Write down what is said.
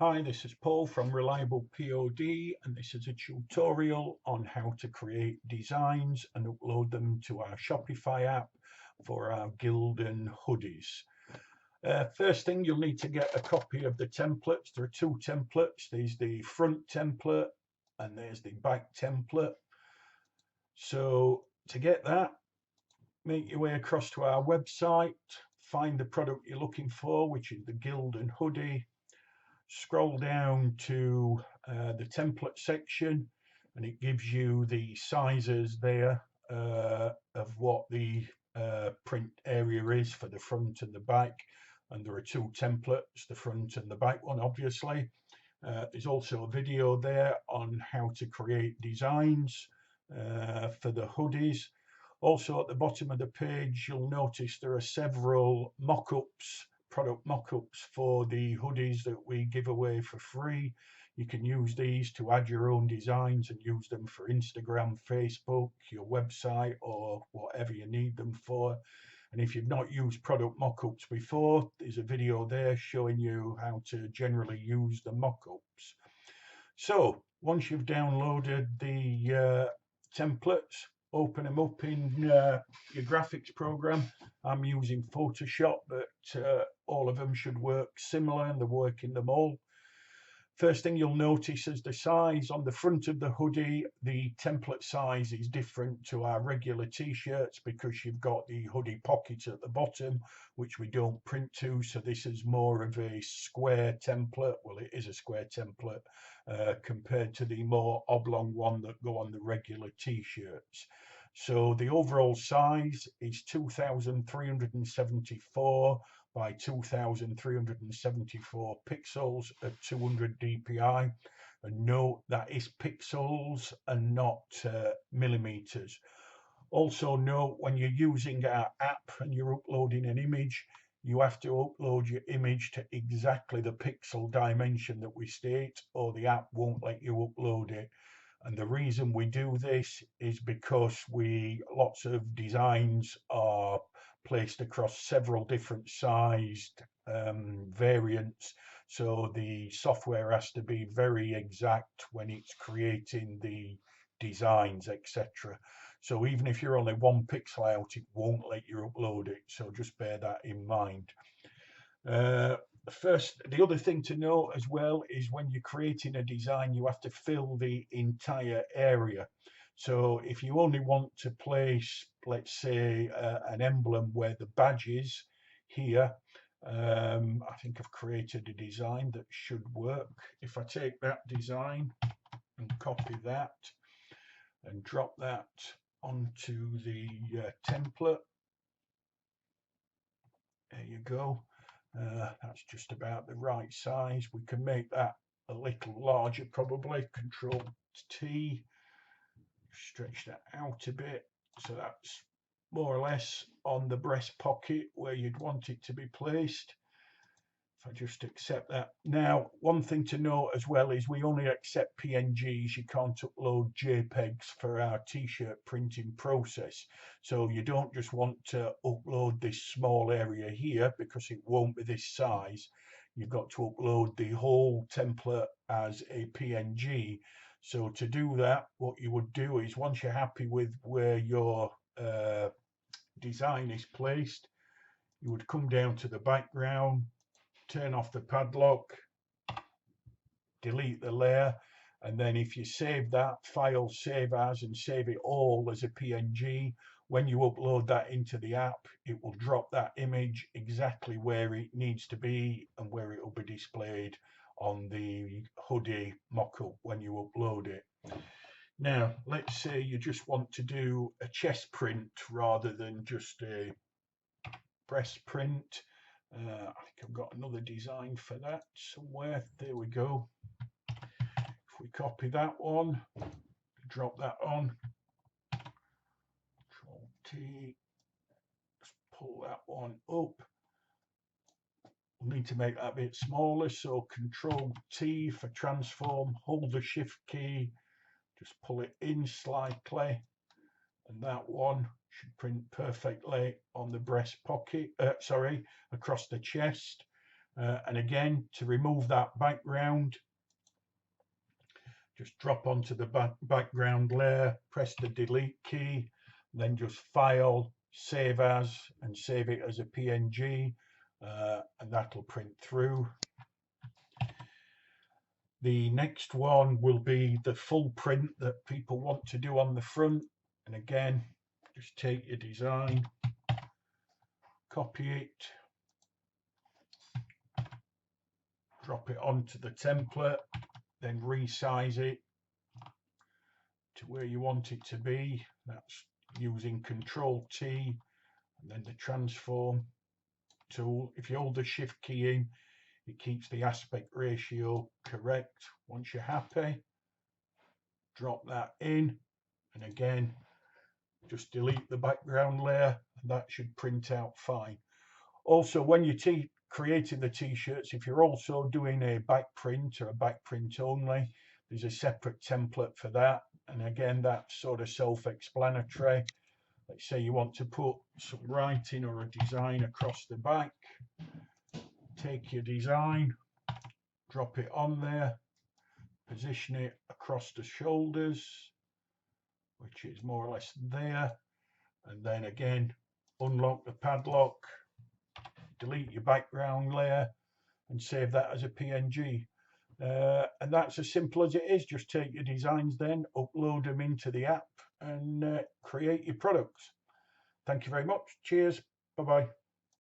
Hi, this is Paul from Reliable POD, and this is a tutorial on how to create designs and upload them to our Shopify app for our Gildan hoodies. First thing, you'll need to get a copy of the templates. There are two templates. There's the front template and there's the back template. So to get that, make your way across to our website, find the product you're looking for, which is the Gildan hoodie. Scroll down to the template section and it gives you the sizes there of what the print area is for the front and the back, and there are two templates, the front and the back one obviously. There's also a video there on how to create designs for the hoodies. Also at the bottom of the page you'll notice there are several mock-ups, product mock-ups for the hoodies that we give away for free. You can use these to add your own designs and use them for Instagram, Facebook, your website, or whatever you need them for. And if you've not used product mock-ups before, there's a video there showing you how to generally use the mock-ups. So once you've downloaded the templates, open them up in your graphics program. I'm using Photoshop, but all of them should work similar and they work in them all. First thing you'll notice is the size on the front of the hoodie. The template size is different to our regular t-shirts because you've got the hoodie pockets at the bottom, which we don't print to. So this is more of a square template. Well, it is a square template compared to the more oblong one that go on the regular t-shirts. So the overall size is 2374 by 2374 pixels at 200 dpi, and note that is pixels and not millimeters. Also note when you're using our app and you're uploading an image, you have to upload your image to exactly the pixel dimension that we state, or the app won't let you upload it. And the reason we do this is because lots of designs are placed across several different sized variants. So the software has to be very exact when it's creating the designs, etc. So even if you're only one pixel out, it won't let you upload it. So just bear that in mind. The other thing to note as well is when you're creating a design, you have to fill the entire area. So if you only want to place, let's say, an emblem where the badge is here, I think I've created a design that should work. If I take that design and copy that and drop that onto the template, there you go. That's just about the right size. We can make that a little larger probably. Control T, stretch that out a bit. So that's more or less on the breast pocket where you'd want it to be placed. If I just accept that. Now, one thing to note as well is we only accept PNGs. You can't upload JPEGs for our t-shirt printing process. So you don't just want to upload this small area here because it won't be this size. You've got to upload the whole template as a PNG. So to do that, what you would do is once you're happy with where your design is placed, you would come down to the background, turn off the padlock, delete the layer, and then if you save that file, save as, and save it all as a PNG, when you upload that into the app, it will drop that image exactly where it needs to be and where it will be displayed on the hoodie mock-up when you upload it. Now, let's say you just want to do a chest print rather than just a breast print. I think I've got another design for that somewhere. There we go. If we copy that one, drop that on, Control T, just pull that one up. We'll need to make that a bit smaller, so Control T for transform, hold the Shift key, just pull it in slightly, and that one should print perfectly on the breast pocket, across the chest. And again, to remove that background, just drop onto the background layer, press the delete key, then just file, save as, and save it as a PNG, and that'll print through. The next one will be the full print that people want to do on the front. And again, just take your design, copy it, drop it onto the template, then resize it to where you want it to be. That's using Control T and then the transform tool. If you hold the shift key in, it keeps the aspect ratio correct. Once you're happy, drop that in, and again, just delete the background layer, and that should print out fine. Also, when you're creating the t-shirts, if you're also doing a back print or a back print only, there's a separate template for that. And again, that's sort of self-explanatory. Let's say you want to put some writing or a design across the back. Take your design, drop it on there, position it across the shoulders, which is more or less there. And then again, unlock the padlock, delete your background layer, and save that as a PNG. And that's as simple as it is. Just take your designs then, upload them into the app, and create your products. Thank you very much. Cheers. Bye-bye.